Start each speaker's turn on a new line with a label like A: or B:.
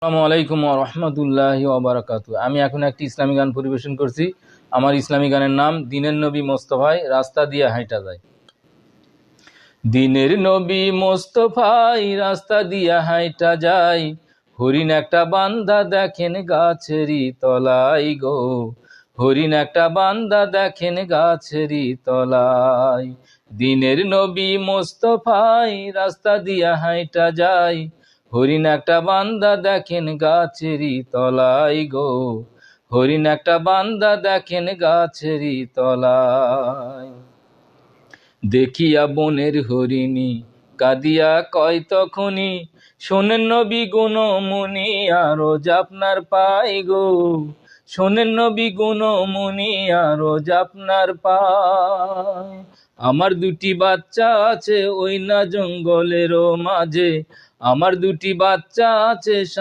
A: আসসালামু আলাইকুম ওয়া রাহমাতুল্লাহি ওয়া বারাকাতুহু। আমি এখন একটি ইসলামী গান পরিবেশন করছি। আমার ইসলামী গানের নাম দিনের নবী মোস্তফায় রাস্তা দিয়া হাইটা যায়। দিনের নবী মোস্তফায় রাস্তা দিয়া হাইটা যায়, হরিণ একটা বান্দা দেখেন গাছেরই তলায় গো, হরিণ একটা বান্দা দেখেন গাছেরই তলায়। দিনের নবী মোস্তফায় রাস্তা দিয়া হাইটা যায়, হরিণ একটা বান্দা দেখেন গাছেরই তলায় গো, হরিণ একটা বান্দা দেখেন গাছেরই তলায়। দেখিয়া বনের হরিণী কাঁদিয়া কয় তখনই, শোনেন নবী গুণমুনি আরো আপনার পাই গো, শোনেন নবী গুণমুনি আরো আপনার পাই। আমার দুটি বাচ্চা আছে ওই না জঙ্গলেরও মাঝে, আমার দুটি বাচ্চা আছে